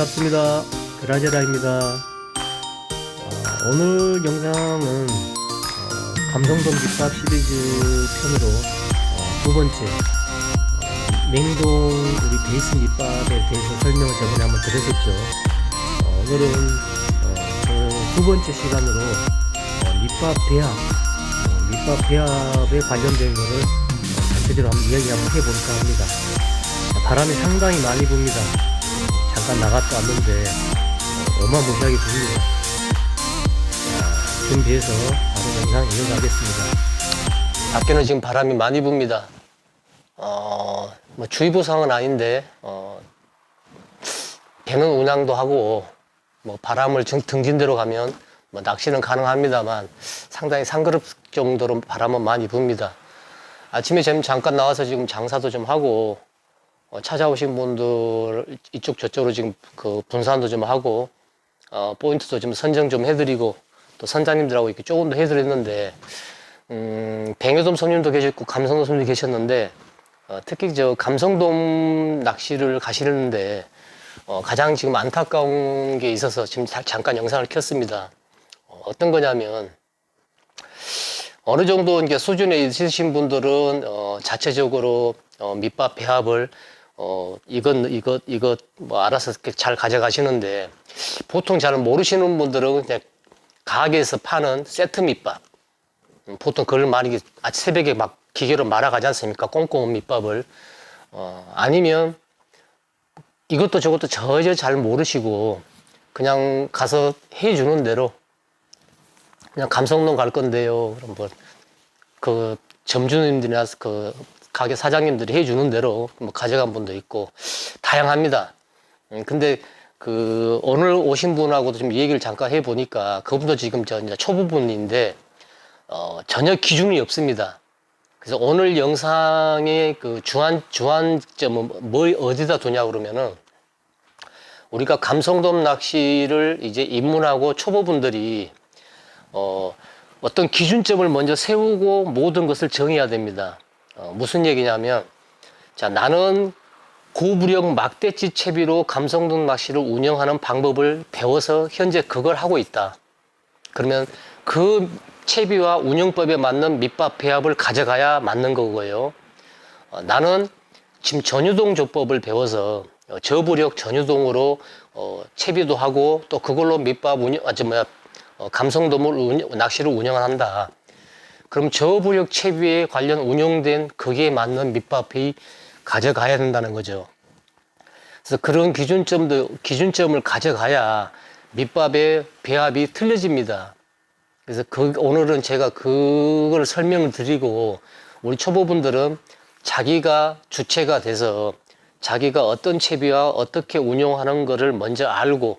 반갑습니다. 그라제라입니다. 오늘 영상은 감성돔 밑밥 시리즈 편으로 두 번째 냉동 우리 베이스 밑밥에 대해서 설명을 저번에 한번 드렸었죠. 오늘은 두 번째 시간으로 밑밥 배합에 관련된 거를 전체적으로 한번 이야기 한번 해볼까 합니다. 바람이 상당히 많이 붑니다. 잠깐 나갔다 왔는데 어마무시하게 붑니다. 준비해서 바로 영상 이어가겠습니다. 밖에는 지금 바람이 많이 붑니다. 뭐 주의보상은 아닌데 배는 운항도 하고 뭐 바람을 등진 대로 가면 뭐 낚시는 가능합니다만 상당히 상그럽 정도로 바람은 많이 붑니다. 아침에 잠깐 나와서 지금 장사도 좀 하고 찾아오신 분들 이쪽 저쪽으로 지금 그 분산도 좀 하고 포인트도 좀 선정 좀 해드리고 또 선장님들하고 이렇게 조금 더 해드렸는데 뱅에돔 손님도 계셨고 감성돔 손님도 계셨는데 특히 저 감성돔 낚시를 가시는데 가장 지금 안타까운 게 있어서 지금 잠깐 영상을 켰습니다. 어떤 거냐면 어느 정도 이제 수준에 있으신 분들은 자체적으로 밑밥 배합을 이것 뭐 알아서 잘 가져가시는데 보통 잘 모르시는 분들은 그냥 가게에서 파는 세트 밑밥 보통 그걸 많이 새벽에 막 기계로 말아가지 않습니까? 꼼꼼한 밑밥을 아니면 이것도 저것도 전혀 잘 모르시고 그냥 가서 해주는 대로 그냥 감성돔 갈 건데요. 그럼 뭐 그 점주님들이나 그 가게 사장님들이 해주는 대로 뭐 가져간 분도 있고 다양합니다. 근데 그 오늘 오신 분하고도 좀 얘기를 잠깐 해보니까 그분도 지금 이제 초보분인데 전혀 기준이 없습니다. 그래서 오늘 영상의 그 주안점은 뭘 어디다 두냐 그러면은 우리가 감성돔 낚시를 이제 입문하고 초보분들이 어떤 기준점을 먼저 세우고 모든 것을 정해야 됩니다. 무슨 얘기냐면 자 나는 고부력 막대치 채비로 감성돔 낚시를 운영하는 방법을 배워서 현재 그걸 하고 있다. 그러면 그 채비와 운영법에 맞는 밑밥 배합을 가져가야 맞는 거고요. 나는 지금 전유동 조법을 배워서 저부력 전유동으로 채비도 하고 또 그걸로 밑밥 감성돔을 낚시를 운영한다. 그럼 저부력 채비에 관련 운영된 거기에 맞는 밑밥이 가져가야 된다는 거죠. 그래서 그런 기준점을 가져가야 밑밥의 배합이 틀려집니다. 그래서 오늘은 제가 그걸 설명을 드리고 우리 초보분들은 자기가 주체가 돼서 자기가 어떤 채비와 어떻게 운용하는 것을 먼저 알고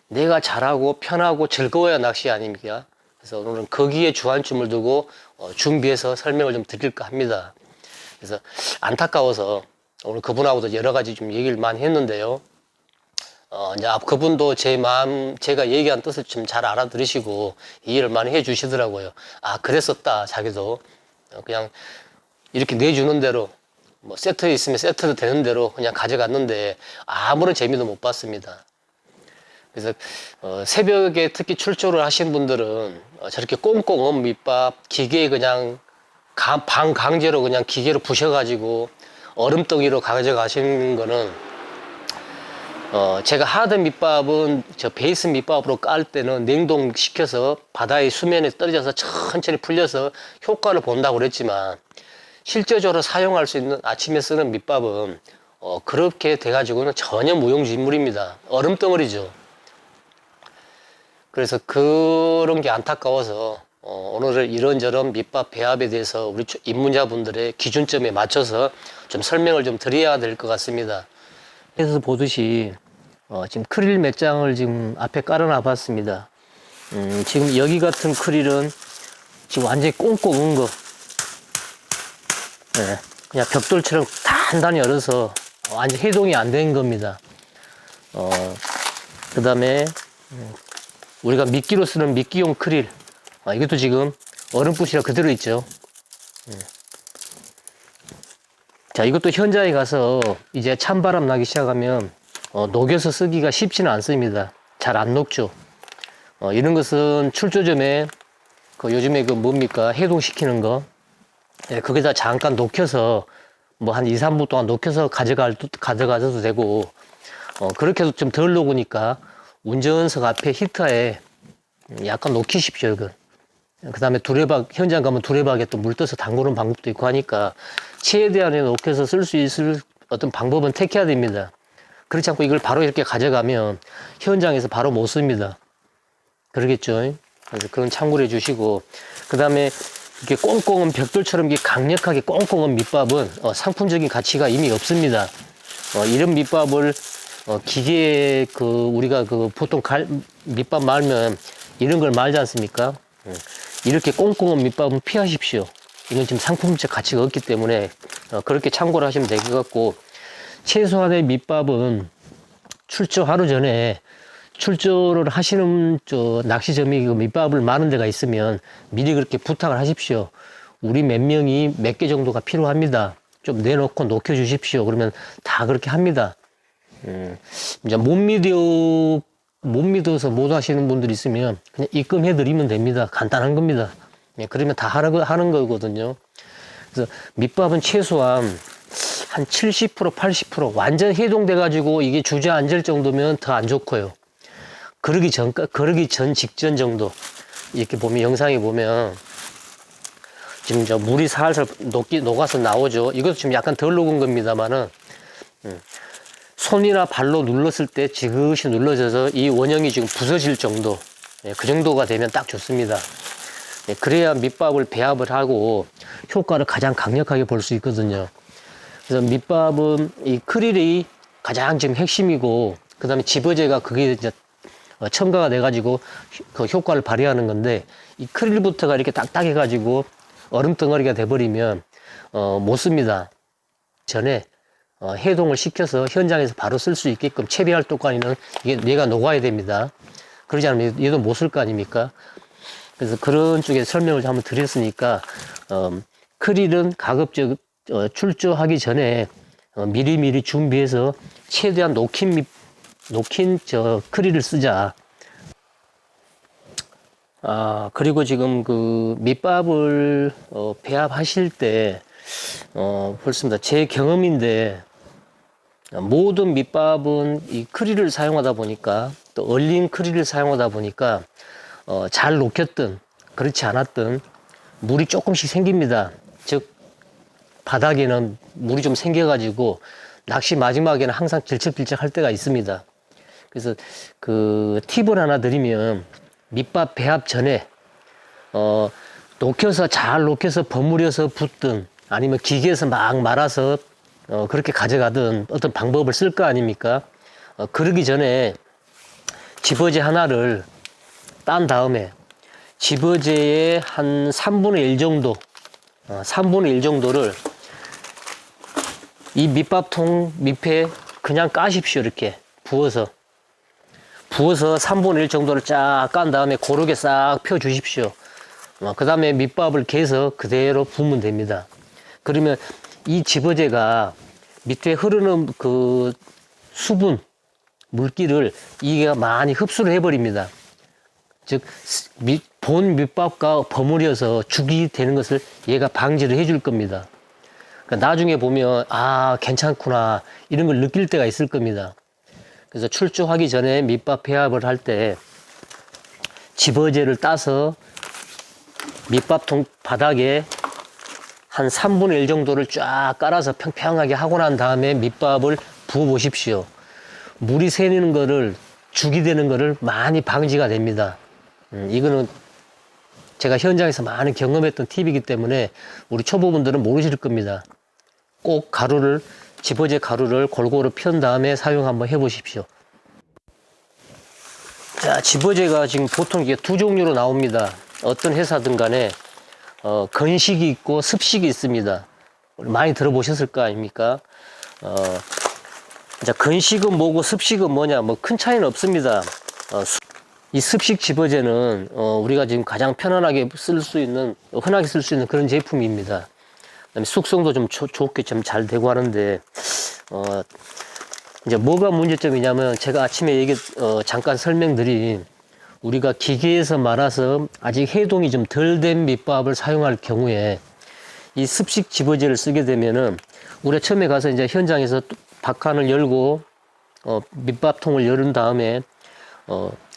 내가 잘하고 편하고 즐거워야 낚시 아닙니까? 그래서 오늘은 거기에 주안점을 두고 준비해서 설명을 좀 드릴까 합니다. 그래서 안타까워서 오늘 그분하고도 여러 가지 좀 얘기를 많이 했는데요. 이제 그분도 제 마음, 제가 얘기한 뜻을 좀 잘 알아들으시고 이해를 많이 해 주시더라고요. 아, 그랬었다. 자기도 그냥 이렇게 내주는 대로 뭐 세트에 있으면 세트도 되는 대로 그냥 가져갔는데 아무런 재미도 못 봤습니다. 그래서 새벽에 특히 출조를 하신 분들은 저렇게 꼼꼼한 밑밥 기계에 그냥 반강제로 그냥 기계로 부셔가지고 얼음덩이로 가져가시는 거는 제가 하던 밑밥은 저 베이스 밑밥으로 깔 때는 냉동시켜서 바다의 수면에 떨어져서 천천히 풀려서 효과를 본다고 그랬지만 실제적으로 사용할 수 있는 아침에 쓰는 밑밥은 그렇게 돼가지고는 전혀 무용지물입니다. 얼음덩어리죠. 그래서 그런 게 안타까워서 오늘은 이런저런 밑밥 배합에 대해서 우리 입문자분들의 기준점에 맞춰서 좀 설명을 좀 드려야 될 것 같습니다. 그래서 보듯이 지금 크릴 몇 장을 지금 앞에 깔아놔 봤습니다. 지금 여기 같은 크릴은 지금 완전히 꽁꽁 거 네, 그냥 벽돌처럼 단단히 얼어서 완전 해동이 안 된 겁니다. 그 다음에 우리가 미끼로 쓰는 미끼용 크릴 이것도 지금 얼음붓이라 그대로 있죠. 자, 이것도 현장에 가서 이제 찬바람 나기 시작하면 녹여서 쓰기가 쉽지는 않습니다. 잘 안 녹죠. 이런 것은 출조점에 그 요즘에 그 뭡니까 해동시키는 거, 예, 거기다 잠깐 녹여서 뭐 한 2, 3분 동안 녹여서 가져가도 되고, 그렇게 해도 좀 덜 녹으니까 운전석 앞에 히터에 약간 녹이십시오. 그 다음에 두레박, 현장 가면 두레박에 또 물 떠서 담그는 방법도 있고 하니까 최대한의 녹여서 쓸 수 있을 어떤 방법은 택해야 됩니다. 그렇지 않고 이걸 바로 이렇게 가져가면 현장에서 바로 못 씁니다. 그러겠죠. 그래서 그건 참고를 해주시고, 그 다음에 이렇게 꽁꽁한 벽돌처럼 이렇게 강력하게 꽁꽁한 밑밥은 상품적인 가치가 이미 없습니다. 이런 밑밥을 기계에 우리가 보통 밑밥 말면 이런 걸 말지 않습니까? 이렇게 꽁꽁한 밑밥은 피하십시오. 이건 지금 상품적 가치가 없기 때문에 그렇게 참고를 하시면 될 것 같고, 최소한의 밑밥은 출조 하루 전에 출조를 하시는 낚시점이 그 밑밥을 마는 데가 있으면 미리 그렇게 부탁을 하십시오. 우리 몇 명이 몇 개 정도가 필요합니다. 좀 내놓고 녹여 주십시오. 그러면 다 그렇게 합니다. 이제 못 믿어서 못 하시는 분들이 있으면 그냥 입금해 드리면 됩니다. 간단한 겁니다. 예, 그러면 다 하는 거거든요. 그래서 밑밥은 최소한 한 70%, 80% 완전 해동돼 가지고 이게 주저앉을 정도면 더 안 좋고요. 그러기 전 직전 정도. 이렇게 보면, 영상에 보면, 지금 물이 살살 녹아서 나오죠. 이것도 지금 약간 덜 녹은 겁니다만은, 손이나 발로 눌렀을 때 지그시 눌러져서 이 원형이 지금 부서질 정도. 예, 그 정도가 되면 딱 좋습니다. 예, 그래야 밑밥을 배합을 하고 효과를 가장 강력하게 볼 수 있거든요. 그래서 밑밥은 이 크릴이 가장 지금 핵심이고, 그 다음에 집어제가 그게 이제 첨가가 돼가지고 그 효과를 발휘하는 건데, 이 크릴부터가 이렇게 딱딱해가지고 얼음 덩어리가 돼버리면 못 씁니다. 전에 해동을 시켜서 현장에서 바로 쓸 수 있게끔 채비할 동안에는 얘가 녹아야 됩니다. 그러지 않으면 얘도 못 쓸 거 아닙니까? 그래서 그런 쪽에 설명을 한번 드렸으니까 크릴은 가급적 출조하기 전에 미리미리 준비해서 최대한 녹힌 크릴을 쓰자. 그리고 지금 그 밑밥을 배합하실 때 그렇습니다. 제 경험인데, 모든 밑밥은 이 크릴을 사용하다 보니까, 또 얼린 크릴을 사용하다 보니까 잘 녹였든 그렇지 않았든 물이 조금씩 생깁니다. 즉 바닥에는 물이 좀 생겨가지고 낚시 마지막에는 항상 질척질척 할 때가 있습니다. 그래서 그 팁을 하나 드리면, 밑밥 배합 전에 잘 녹여서 버무려서 붓든 아니면 기계에서 막 말아서 그렇게 가져가든 어떤 방법을 쓸 거 아닙니까? 그러기 전에 집어제 하나를 딴 다음에 집어제의 한 3분의 1 정도, 3분의 1 정도를 이 밑밥통 밑에 그냥 까십시오. 이렇게 부어서 3분의 1 정도를 쫙 깐 다음에 고르게 싹 펴 주십시오. 그 다음에 밑밥을 개서 그대로 부으면 됩니다. 그러면 이 집어제가 밑에 흐르는 그 수분, 물기를 이게 많이 흡수를 해버립니다. 즉, 본 밑밥과 버무려서 죽이 되는 것을 얘가 방지를 해줄 겁니다. 그러니까 나중에 보면, 괜찮구나, 이런 걸 느낄 때가 있을 겁니다. 그래서 출조하기 전에 밑밥 배합을 할 때 집어제를 따서 밑밥통 바닥에 한 3분의 1 정도를 쫙 깔아서 평평하게 하고 난 다음에 밑밥을 부어 보십시오. 물이 새는 거를, 죽이 되는 거를 많이 방지가 됩니다. 이거는 제가 현장에서 많이 경험했던 팁이기 때문에 우리 초보분들은 모르실 겁니다. 꼭 집어제 가루를 골고루 편 다음에 사용 한번 해 보십시오. 자, 집어제가 지금 보통 이게 두 종류로 나옵니다. 어떤 회사든 간에 건식이 있고 습식이 있습니다. 많이 들어보셨을 거 아닙니까? 자, 건식은 뭐고 습식은 뭐냐, 뭐 큰 차이는 없습니다. 이 습식 집어제는 우리가 지금 가장 편안하게 흔하게 쓸 수 있는 그런 제품입니다. 그다음에 숙성도 좀 좋게 좀 잘 되고 하는데, 이제 뭐가 문제점이냐면 제가 아침에 잠깐 설명드린 우리가 기계에서 말아서 아직 해동이 좀 덜 된 밑밥을 사용할 경우에 이 습식 집어제를 쓰게 되면은 우리가 처음에 가서 이제 현장에서 박칸을 열고 밑밥통을 열은 다음에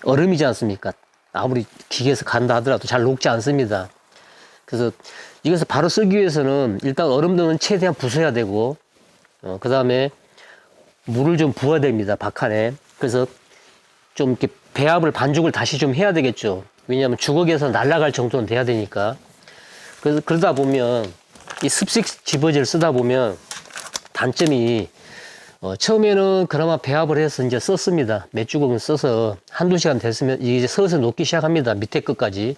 얼음이지 않습니까? 아무리 기계에서 간다 하더라도 잘 녹지 않습니다. 그래서 이것을 바로 쓰기 위해서는 일단 얼음등은 최대한 부숴야 되고 그 다음에 물을 좀 부어야 됩니다. 박칸에. 그래서 좀 이렇게 배합을 반죽을 다시 좀 해야 되겠죠. 왜냐하면 주걱에서 날아갈 정도는 돼야 되니까. 그래서 그러다 보면 이 습식 집어제를 쓰다 보면 단점이 처음에는 그나마 배합을 해서 이제 썼습니다. 몇 주걱은 써서 한두 시간 됐으면 이제 서서히 녹기 시작합니다. 밑에 끝까지.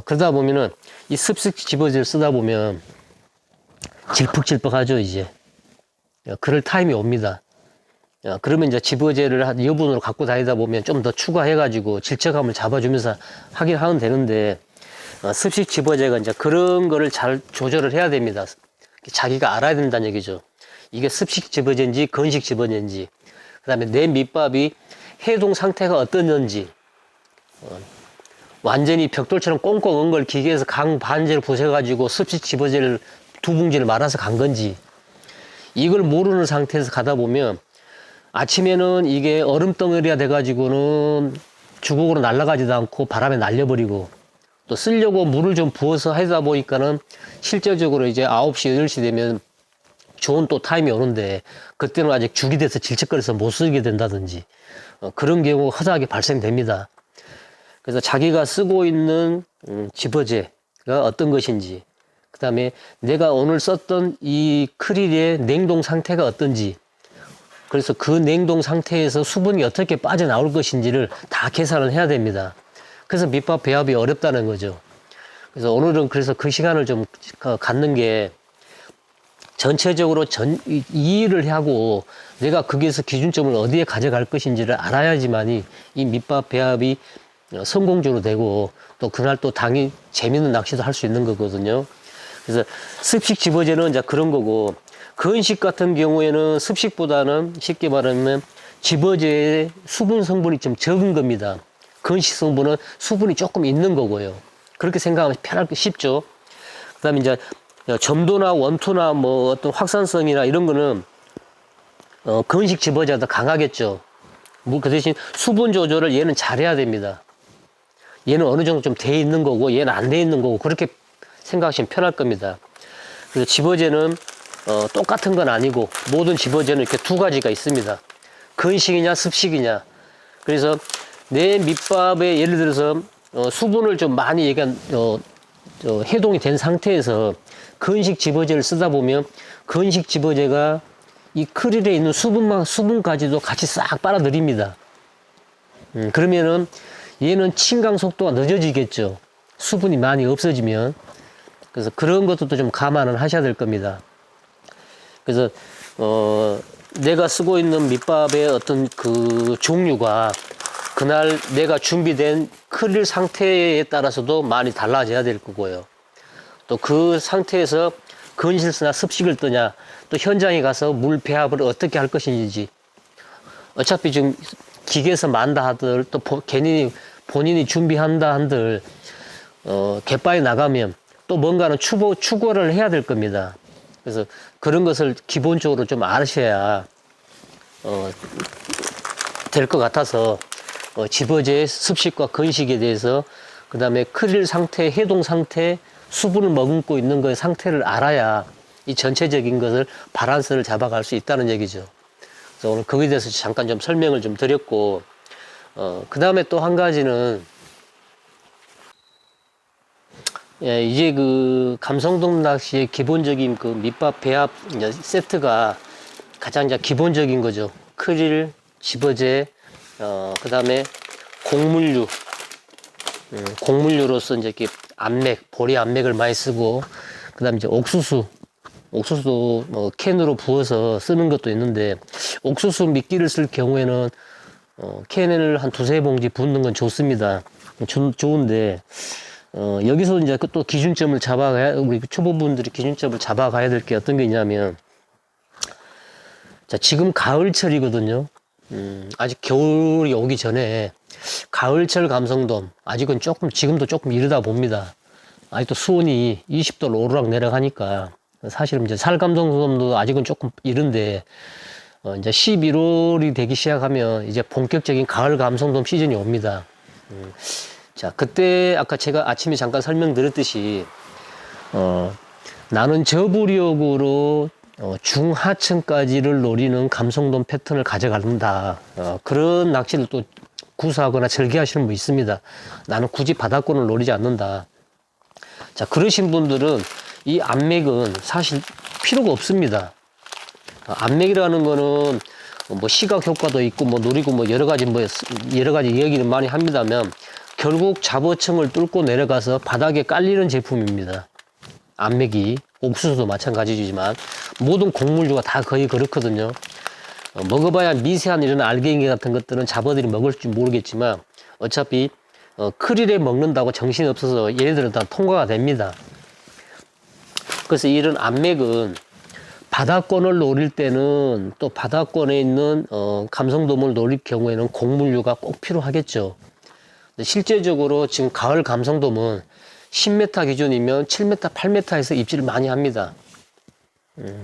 그러다 보면은 이 습식 집어제를 쓰다 보면 질퍽질퍽하죠, 이제. 그럴 타임이 옵니다. 그러면 이제 집어제를 한 여분으로 갖고 다니다 보면 좀 더 추가해가지고 질척함을 잡아주면서 하면 되는데, 습식 집어제가 이제 그런 거를 잘 조절을 해야 됩니다. 자기가 알아야 된다는 얘기죠. 이게 습식 집어제인지 건식 집어제인지, 그 다음에 내 밑밥이 해동 상태가 어떠는지, 완전히 벽돌처럼 꽁꽁 온 걸 기계에서 강 반지를 부숴가지고 습식 집어제를 2봉지를 말아서 간 건지, 이걸 모르는 상태에서 가다 보면 아침에는 이게 얼음덩어리가 돼가지고는 주걱으로 날아가지도 않고 바람에 날려버리고, 또 쓰려고 물을 좀 부어서 하다 보니까는 실질적으로 이제 9시, 8시 되면 좋은 또 타임이 오는데 그때는 아직 죽이 돼서 질척거려서 못 쓰게 된다든지 그런 경우가 허다하게 발생됩니다. 그래서 자기가 쓰고 있는 집어제가 어떤 것인지, 그 다음에 내가 오늘 썼던 이 크릴의 냉동 상태가 어떤지, 그래서 그 냉동 상태에서 수분이 어떻게 빠져나올 것인지를 다 계산을 해야 됩니다. 그래서 밑밥 배합이 어렵다는 거죠. 그래서 오늘은 그래서 그 시간을 좀 갖는 게 전체적으로 이 일을 하고 내가 거기에서 기준점을 어디에 가져갈 것인지를 알아야지만이 이 밑밥 배합이 성공적으로 되고 또 그날 또 당일 재밌는 낚시도 할 수 있는 거거든요. 그래서 습식 집어제는 이제 그런 거고, 건식 같은 경우에는 습식보다는 쉽게 말하면 집어제의 수분 성분이 좀 적은 겁니다. 건식 성분은 수분이 조금 있는 거고요. 그렇게 생각하면 쉽죠. 그 다음에 이제 점도나 원투나 뭐 어떤 확산성이나 이런 거는 건식 집어제가 더 강하겠죠. 그 대신 수분 조절을 얘는 잘해야 됩니다. 얘는 어느 정도 좀 돼 있는 거고 얘는 안 돼 있는 거고 그렇게 생각하시면 편할 겁니다. 그래서 집어제는 똑같은 건 아니고 모든 집어제는 이렇게 두 가지가 있습니다. 건식이냐 습식이냐. 그래서 내 밑밥에 예를 들어서 수분을 좀 많이 해동이 된 상태에서 건식 집어제를 쓰다 보면 건식 집어제가 이 크릴에 있는 수분까지도 같이 싹 빨아들입니다. 그러면은 얘는 침강 속도가 늦어지겠죠. 수분이 많이 없어지면. 그래서 그런 것도 좀 감안을 하셔야 될 겁니다. 그래서 내가 쓰고 있는 밑밥의 어떤 그 종류가 그날 내가 준비된 크릴 상태에 따라서도 많이 달라져야 될 거고요. 또 그 상태에서 건실스나 습식을 뜨냐, 또 현장에 가서 물 배합을 어떻게 할 것인지. 어차피 지금 기계에서 만다 하들, 또 괜히 본인이 준비한다 한들, 갯바위 나가면 또 뭔가는 추구를 해야 될 겁니다. 그래서 그런 것을 기본적으로 좀 아셔야 될 것 같아서 집어제의 습식과 건식에 대해서, 그 다음에 크릴 상태, 해동 상태, 수분을 머금고 있는 거의 상태를 알아야 이 전체적인 것을 바란스를 잡아갈 수 있다는 얘기죠. 그래서 오늘 거기에 대해서 잠깐 좀 설명을 좀 드렸고, 그 다음에 또 한 가지는, 예, 이제 그 감성돔 낚시의 기본적인 그 밑밥 배합 세트가 가장 이제 기본적인 거죠. 크릴, 집어제, 그 다음에 곡물류, 곡물류로서 이제 이렇게 보리 암맥을 많이 쓰고, 그 다음에 이제 옥수수도 뭐 캔으로 부어서 쓰는 것도 있는데, 옥수수 미끼를 쓸 경우에는 캔을 한 2~3봉지 붓는 건 좋습니다. 좋은데, 여기서 이제 또 기준점을 우리 초보분들이 기준점을 잡아가야 될 게 어떤 게 있냐면, 자, 지금 가을철이거든요. 아직 겨울이 오기 전에 가을철 감성돔, 아직은 조금, 지금도 조금 이르다 봅니다. 아직도 수온이 20도로 오르락 내려가니까, 사실은 이제 살감성돔도 아직은 조금 이른데, 이제 11월이 되기 시작하면 이제 본격적인 가을 감성돔 시즌이 옵니다. 자, 그때 아까 제가 아침에 잠깐 설명드렸듯이, 나는 저부력으로 중하층까지를 노리는 감성돔 패턴을 가져간다. 그런 낚시를 또 구사하거나 즐겨하시는 분 있습니다. 나는 굳이 바닥권을 노리지 않는다. 자, 그러신 분들은 이 안맥은 사실 필요가 없습니다. 안맥이라는 거는 뭐 시각 효과도 있고 뭐 노리고 뭐 여러 가지 이야기는 많이 합니다만 결국 잡어층을 뚫고 내려가서 바닥에 깔리는 제품입니다. 안맥이 옥수수도 마찬가지지만 모든 곡물류가 다 거의 그렇거든요. 먹어봐야 미세한 이런 알갱이 같은 것들은 잡어들이 먹을지 모르겠지만 어차피 크릴에 먹는다고 정신이 없어서 얘네들은 다 통과가 됩니다. 그래서 이런 안맥은 바닥권을 노릴 때는 또 바닥권에 있는 감성돔을 노릴 경우에는 곡물류가 꼭 필요하겠죠. 근데 실제적으로 지금 가을 감성돔은 10m 기준이면 7m, 8m에서 입질을 많이 합니다.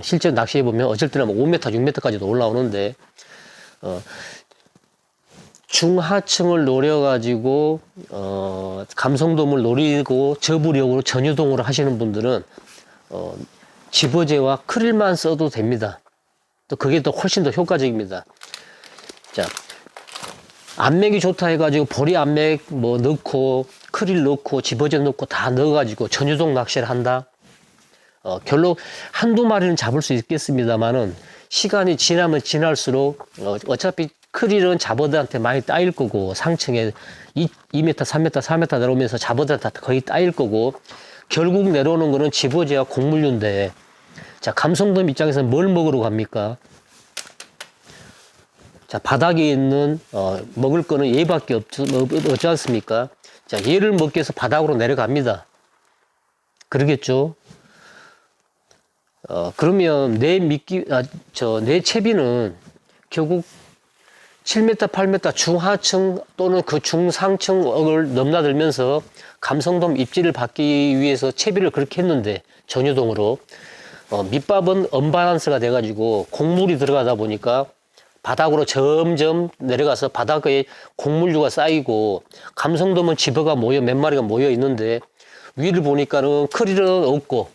실제 낚시해보면 어쩔 때는 5m, 6m까지도 올라오는데 중하층을 노려가지고 감성돔을 노리고 저부력으로 전유동으로 하시는 분들은 집어제와 크릴만 써도 됩니다. 또 그게 더 훨씬 더 효과적입니다. 자, 안맥이 좋다 해가지고 보리 안맥 뭐 넣고 크릴 넣고 집어제 넣고 다 넣어가지고 전유동 낚시를 한다. 결국 한두 마리는 잡을 수 있겠습니다만은 시간이 지나면 지날수록 어차피 크릴은 잡어들한테 많이 따일 거고 상층에 2m, 3m, 4m 내려오면서 잡어들한테 거의 따일 거고 결국 내려오는 거는 집어제와 곡물류인데 자, 감성돔 입장에서는 뭘 먹으러 갑니까? 자, 바닥에 있는 먹을 거는 얘밖에 없지 않습니까? 자, 얘를 먹기 위해서 바닥으로 내려갑니다. 그러겠죠? 그러면 내 채비는 결국 7m, 8m 중하층 또는 그 중상층을 넘나들면서 감성돔 입질을 받기 위해서 채비를 그렇게 했는데 전유동으로 밑밥은 언밸런스가 돼가지고 곡물이 들어가다 보니까 바닥으로 점점 내려가서 바닥에 곡물류가 쌓이고 감성돔은 집어가 몇 마리가 모여 있는데 위를 보니까는 크릴은 없고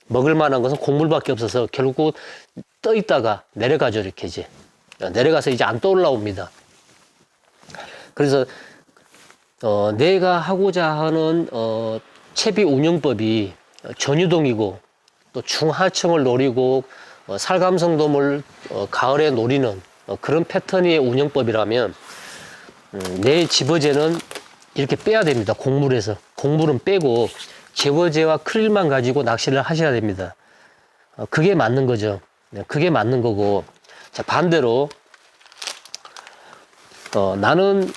먹을 만한 것은 곡물밖에 없어서 결국 떠 있다가 내려가죠. 이렇게 이제 내려가서 이제 안 떠올라옵니다. 그래서 내가 하고자 하는 채비 운영법이 전유동이고 또 중하층을 노리고 살감성돔을 가을에 노리는 그런 패턴의 운영법이라면 내 집어제는 이렇게 빼야 됩니다. 곡물에서 곡물은 빼고 집어제와 크릴만 가지고 낚시를 하셔야 됩니다. 그게 맞는 거죠. 그게 맞는 거고 자, 반대로 나는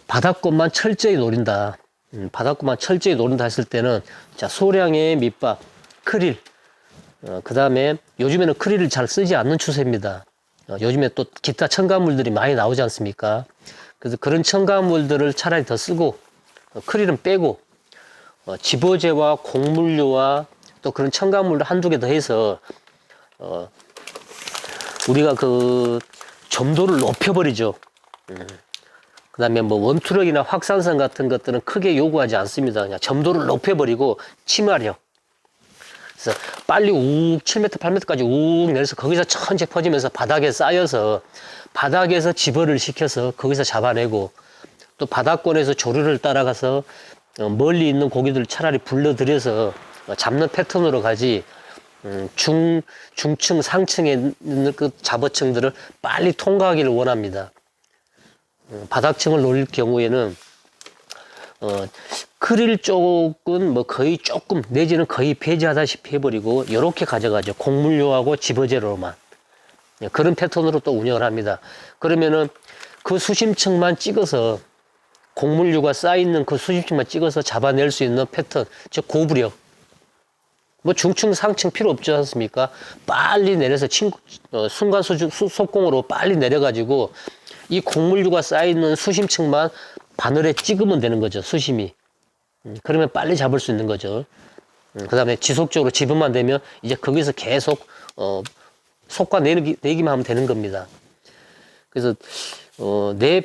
바닥권만 철저히 노린다. 바닥권만 철저히 노린다 했을 때는 자, 소량의 밑밥, 크릴 그 다음에 요즘에는 크릴을 잘 쓰지 않는 추세입니다. 요즘에 또 기타 첨가물들이 많이 나오지 않습니까? 그래서 그런 첨가물들을 차라리 더 쓰고 크릴은 빼고 집어제와 곡물류와 또 그런 첨가물을 한두 개 더 해서 우리가 그 점도를 높여버리죠. 그 다음에 뭐 원투력이나 확산성 같은 것들은 크게 요구하지 않습니다. 그냥 점도를 높여버리고 침하력. 그래서 빨리 욱 7m, 8m까지 욱 내려서 거기서 천천히 퍼지면서 바닥에 쌓여서 바닥에서 집어를 시켜서 거기서 잡아내고 또 바닥권에서 조류를 따라가서 멀리 있는 고기들을 차라리 불러들여서 잡는 패턴으로 가지 중층, 상층에 있는 그 잡어층들을 빨리 통과하기를 원합니다. 바닥층을 노릴 경우에는 크릴 쪽은 뭐 거의 조금 내지는 거의 배제하다시피 해버리고 이렇게 가져가죠. 곡물류하고 집어제로만 그런 패턴으로 또 운영을 합니다. 그러면은 그 수심층만 찍어서 곡물류가 쌓여있는 그 수심층만 찍어서 잡아낼 수 있는 패턴, 즉 고부력만 뭐 중층, 상층 필요 없지 않습니까? 빨리 내려서 순간 속공으로 빨리 내려가지고 이 곡물류가 쌓여있는 수심층만 바늘에 찍으면 되는 거죠, 수심이. 그러면 빨리 잡을 수 있는 거죠. 그 다음에 지속적으로 집으면 되면 이제 거기서 계속 속과 내기만 하면 되는 겁니다. 그래서 내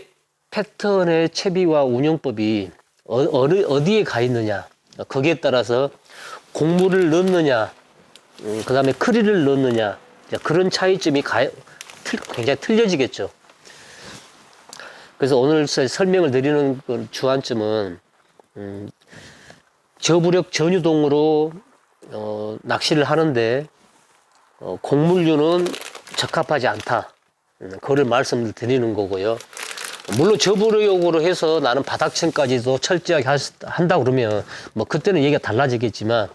패턴의 채비와 운영법이 어디에 가 있느냐, 거기에 따라서 곡물을 넣느냐, 그 다음에 크릴을 넣느냐, 그런 차이점이 굉장히 틀려지겠죠. 그래서 오늘 설명을 드리는 주안점은 저부력 전유동으로 낚시를 하는데 곡물류는 적합하지 않다. 그걸 말씀을 드리는 거고요. 물론 저부력으로 해서 나는 바닥층까지도 철저하게 한다 그러면 뭐 그때는 얘기가 달라지겠지만,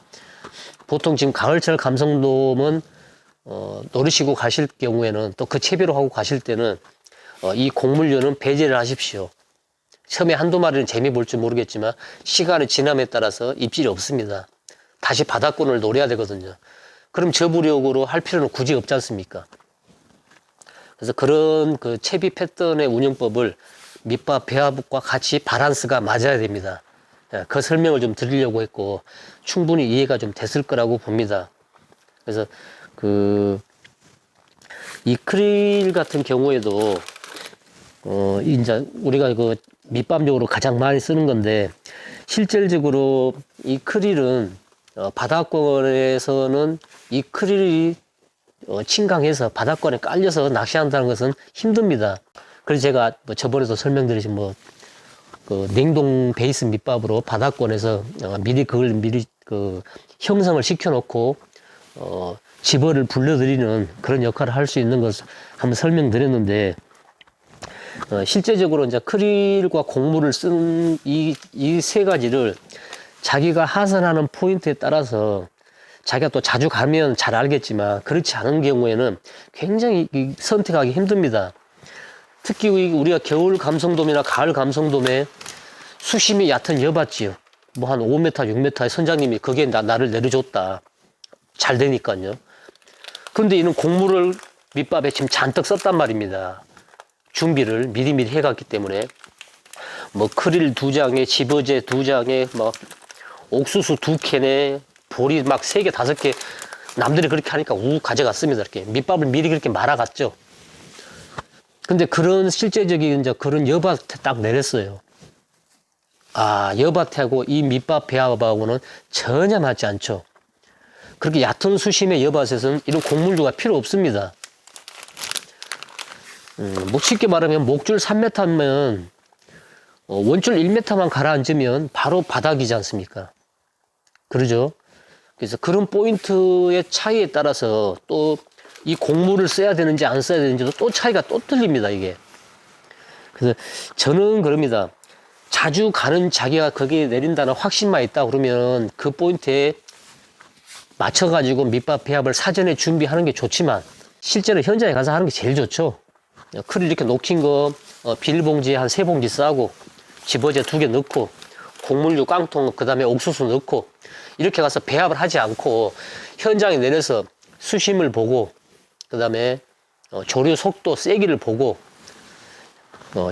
보통 지금 가을철 감성돔은 노리시고 가실 경우에는, 또 그 채비로 하고 가실 때는 이 곡물류는 배제를 하십시오. 처음에 한두 마리는 재미 볼 줄 모르겠지만 시간이 지남에 따라서 입질이 없습니다. 다시 바닥권을 노려야 되거든요. 그럼 저부력으로 할 필요는 굳이 없지 않습니까? 그래서 그런 그 채비 패턴의 운영법을 밑밥 배합과 같이 밸런스가 맞아야 됩니다. 그 설명을 좀 드리려고 했고, 충분히 이해가 좀 됐을 거라고 봅니다. 그래서 이 크릴 같은 경우에도 이제 우리가 그 밑밥용으로 가장 많이 쓰는 건데, 실질적으로 이 크릴은 바닥권에서는 이 크릴이 침강해서 바닥권에 깔려서 낚시한다는 것은 힘듭니다. 그래서 제가 뭐 저번에도 설명드리신 그 냉동 베이스 밑밥으로 바닥권에서 미리 형성을 시켜놓고 집어를 불러들이는 그런 역할을 할 수 있는 것을 한번 설명드렸는데, 실제적으로 이제 크릴과 곡물을 쓰는 이 세 가지를 자기가 하선하는 포인트에 따라서, 자기가 또 자주 가면 잘 알겠지만 그렇지 않은 경우에는 굉장히 선택하기 힘듭니다. 특히 우리가 겨울 감성돔이나 가을 감성돔에 수심이 얕은 여봤지요. 뭐 한 5m, 6m의 선장님이 거기에 나를 내려줬다. 잘 되니까요. 그런데 이는 곡물을 밑밥에 지금 잔뜩 썼단 말입니다. 준비를 미리미리 해갔기 때문에 뭐 크릴 2장에 집어제 2장에 뭐 옥수수 2캔에 보리 막 3개 5개, 남들이 그렇게 하니까 가져갔습니다. 이렇게 밑밥을 미리 그렇게 말아갔죠. 근데 그런 실제적인 이제 그런 여밭에 딱 내렸어요. 아, 여밭하고 이 밑밥 배합하고는 전혀 맞지 않죠. 그렇게 얕은 수심의 여밭에서는 이런 곡물류가 필요 없습니다. 뭐 쉽게 말하면 목줄 3m면 원줄 1m만 가라앉으면 바로 바닥이지 않습니까? 그러죠? 그래서 그런 포인트의 차이에 따라서 또 이 곡물을 써야 되는지 안 써야 되는지도 또 차이가 또 틀립니다, 이게. 그래서 저는 그럽니다. 자주 가는 자기가 거기에 내린다는 확신만 있다 그러면 그 포인트에 맞춰가지고 밑밥 배합을 사전에 준비하는 게 좋지만, 실제로 현장에 가서 하는 게 제일 좋죠. 크릴 이렇게 녹힌 거 비닐봉지에 한 3봉지 싸고 집어제 2개 넣고 곡물류 깡통 그 다음에 옥수수 넣고 이렇게 가서 배합을 하지 않고 현장에 내려서 수심을 보고 그 다음에 조류 속도 세기를 보고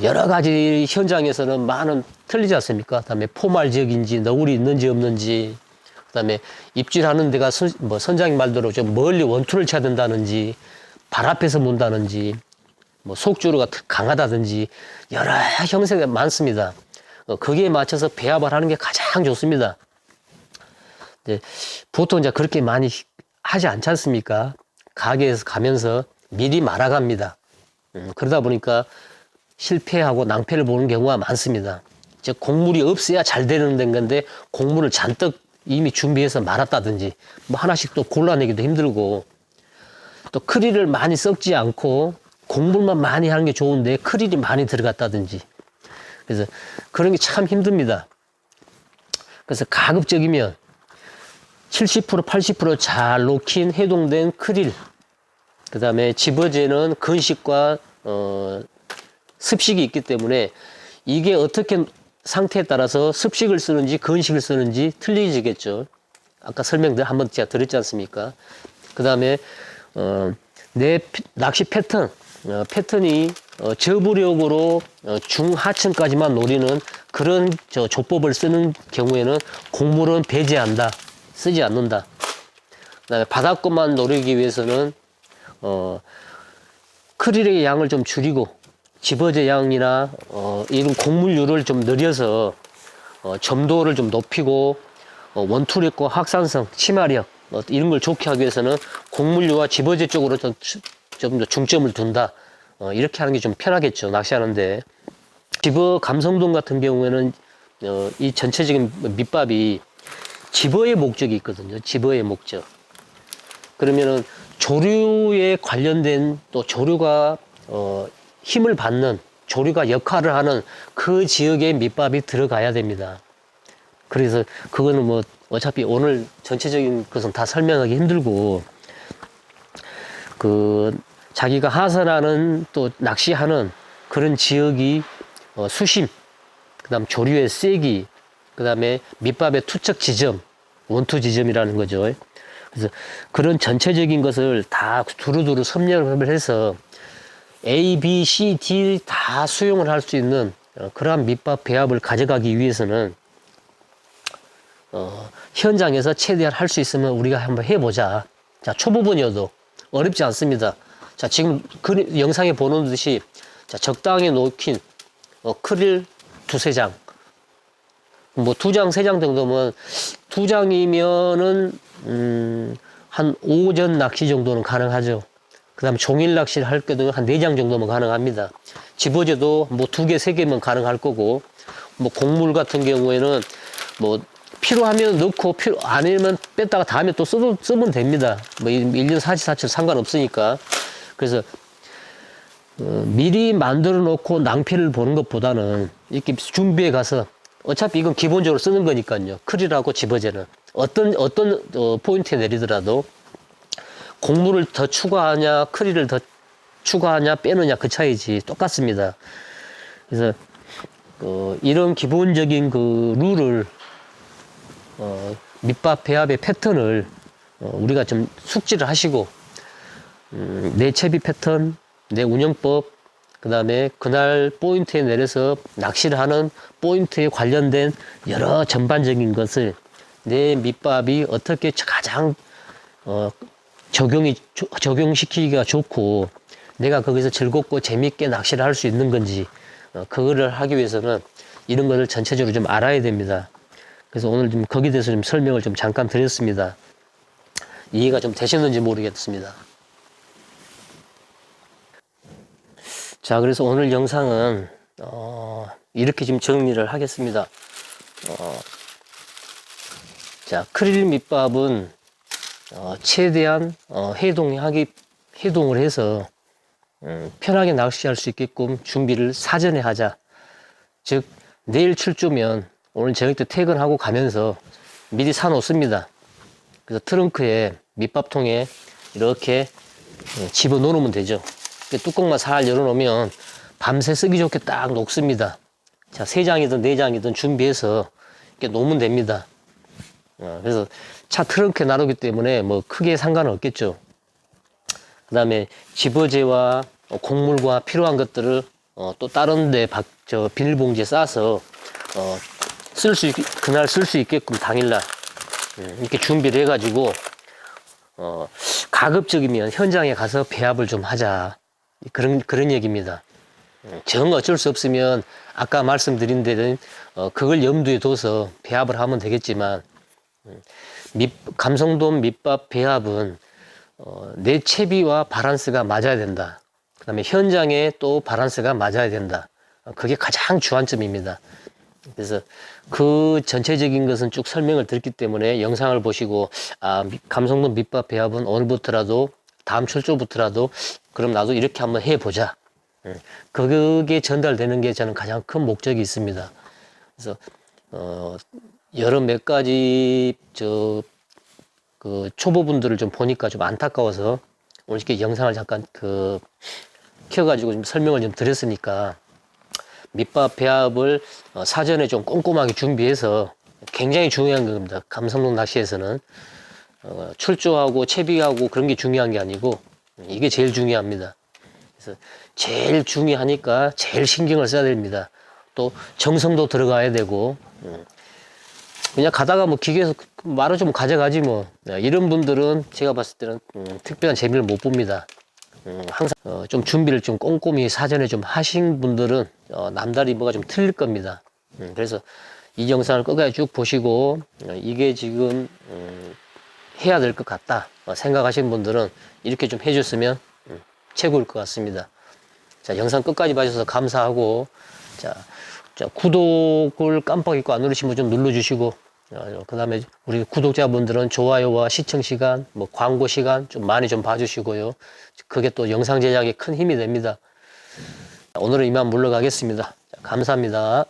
여러 가지 현장에서는 많은 틀리지 않습니까? 그 다음에 포말 지역인지 너구리 있는지 없는지, 그 다음에 입질하는 데가 선장님 말대로 좀 멀리 원투를 쳐야 된다는지, 발 앞에서 문다는지, 뭐 속주로가 강하다든지 여러 형태가 많습니다. 거기에 맞춰서 배합을 하는 게 가장 좋습니다. 보통 이제 그렇게 많이 하지 않지 않습니까? 가게에서 가면서 미리 말아갑니다. 그러다 보니까 실패하고 낭패를 보는 경우가 많습니다. 이제 곡물이 없어야 잘 되는 건데 곡물을 잔뜩 이미 준비해서 말았다든지 뭐 하나씩 또 골라내기도 힘들고, 또 크릴을 많이 썩지 않고 곡물만 많이 하는 게 좋은데 크릴이 많이 들어갔다든지, 그래서 그런 게 참 힘듭니다. 그래서 가급적이면 70% 80% 잘 녹힌 해동된 크릴, 그 다음에 집어제는 건식과 습식이 있기 때문에 이게 어떻게 상태에 따라서 습식을 쓰는지 건식을 쓰는지 틀리지겠죠. 아까 설명 한번 제가 드렸지 않습니까? 그 다음에 내 낚시 패턴, 패턴이 저부력으로 중하층까지만 노리는 그런 조법을 쓰는 경우에는 곡물은 배제한다, 쓰지 않는다. 그다음에 바닥것만 노리기 위해서는 크릴의 양을 좀 줄이고 집어제 양이나 이런 곡물류를 좀 늘려서 점도를 좀 높이고 원투력과 확산성, 침하력 이런 걸 좋게 하기 위해서는 곡물류와 집어제 쪽으로 좀 더 중점을 둔다. 이렇게 하는 게 좀 편하겠죠, 낚시하는데. 집어 감성돔 같은 경우에는 이 전체적인 밑밥이 집어의 목적이 있거든요. 집어의 목적. 그러면은 조류에 관련된 또 조류가 힘을 받는, 조류가 역할을 하는 그 지역의 밑밥이 들어가야 됩니다. 그래서 그거는 뭐 어차피 오늘 전체적인 것은 다 설명하기 힘들고, 자기가 하선하는 또 낚시하는 그런 지역이 수심, 그 다음 조류의 세기, 그 다음에 밑밥의 투척 지점, 원투 지점이라는 거죠. 그래서 그런 전체적인 것을 다 두루두루 섭렵을 해서 A, B, C, D 다 수용을 할 수 있는 그러한 밑밥 배합을 가져가기 위해서는 현장에서 최대한 할 수 있으면 우리가 한번 해보자. 자, 초보분이어도 어렵지 않습니다. 자, 지금 그 영상에 보는 듯이 자, 적당히 놓긴 크릴 두세 장, 뭐 2장, 3장 정도면 2장이면은 한 오전 낚시 정도는 가능하죠. 그 다음에 종일 낚시를 할 때도 한 4장 정도면 가능합니다. 집어제도 뭐 2개, 3개면 가능할 거고, 뭐 곡물 같은 경우에는 뭐 필요하면 넣고 필요 아니면 뺐다가 다음에 또 쓰면 됩니다. 뭐 1년 사치사치 상관없으니까. 그래서 미리 만들어 놓고 낭패를 보는 것보다는 이렇게 준비해 가서 어차피 이건 기본적으로 쓰는 거니까요. 크릴하고 집어제는 어떤 포인트에 내리더라도 곡물을 더 추가하냐 크릴을 더 추가하냐 빼느냐 그 차이지 똑같습니다. 그래서 이런 기본적인 그 룰을 밑밥 배합의 패턴을 우리가 좀 숙지를 하시고 내 채비 패턴, 내 운영법, 그 다음에 그날 포인트에 내려서 낚시를 하는 포인트에 관련된 여러 전반적인 것을 내 밑밥이 어떻게 가장 적용시키기가 좋고 내가 거기서 즐겁고 재밌게 낚시를 할 수 있는 건지 그거를 하기 위해서는 이런 것을 전체적으로 좀 알아야 됩니다. 그래서 오늘 좀 거기에 대해서 좀 설명을 좀 잠깐 드렸습니다. 이해가 좀 되셨는지 모르겠습니다. 자, 그래서 오늘 영상은 이렇게 지금 정리를 하겠습니다. 자, 크릴 밑밥은 최대한 해동을 해서 편하게 낚시할 수 있게끔 준비를 사전에 하자. 즉 내일 출조면 오늘 저녁 때 퇴근하고 가면서 미리 사놓습니다. 그래서 트렁크에 밑밥통에 이렇게 집어넣으면 되죠. 뚜껑만 살 열어놓으면 밤새 쓰기 좋게 딱 녹습니다. 자, 3장이든 4장이든 준비해서 이렇게 놓으면 됩니다. 그래서 차 트렁크에 나누기 때문에 뭐 크게 상관은 없겠죠. 그 다음에 집어제와 곡물과 필요한 것들을 또 다른 데 비닐봉지에 싸서 그날 쓸 수 있게끔 당일날 이렇게 준비를 해가지고 가급적이면 현장에 가서 배합을 좀 하자. 그런 얘기입니다. 정 어쩔 수 없으면 아까 말씀드린 데는 그걸 염두에 둬서 배합을 하면 되겠지만 감성돔 밑밥 배합은 내 채비와 바란스가 맞아야 된다. 그 다음에 현장에 또 바란스가 맞아야 된다. 그게 가장 주안점입니다. 그래서 그 전체적인 것은 쭉 설명을 드렸기 때문에 영상을 보시고 감성돔 밑밥 배합은 오늘부터라도 다음 출조부터라도 그럼 나도 이렇게 한번 해보자. 그게 전달되는 게 저는 가장 큰 목적이 있습니다. 그래서 여러 몇 가지 그 초보분들을 좀 보니까 좀 안타까워서 오늘 이렇게 영상을 잠깐 켜가지고 좀 설명을 좀 드렸으니까 밑밥 배합을 사전에 좀 꼼꼼하게 준비해서 굉장히 중요한 겁니다. 감성돔 낚시에서는 출조하고 채비하고 그런 게 중요한 게 아니고 이게 제일 중요합니다. 그래서 제일 중요하니까 제일 신경을 써야 됩니다. 또 정성도 들어가야 되고 그냥 가다가 뭐 기계에서 말을 좀 가져가지 뭐 이런 분들은 제가 봤을 때는 특별한 재미를 못 봅니다. 항상 좀 준비를 좀 꼼꼼히 사전에 좀 하신 분들은 남다리 뭐가 좀 틀릴 겁니다. 그래서 이 영상을 끝까지 쭉 보시고 이게 지금 해야 될 것 같다 생각하시는 분들은 이렇게 좀 해줬으면 최고일 것 같습니다. 자, 영상 끝까지 봐주셔서 감사하고 자, 구독을 깜빡 잊고 안 누르신 분 좀 눌러주시고 그 다음에 우리 구독자분들은 좋아요와 시청 시간, 뭐 광고 시간 좀 많이 좀 봐주시고요. 그게 또 영상 제작에 큰 힘이 됩니다. 오늘은 이만 물러가겠습니다. 자, 감사합니다.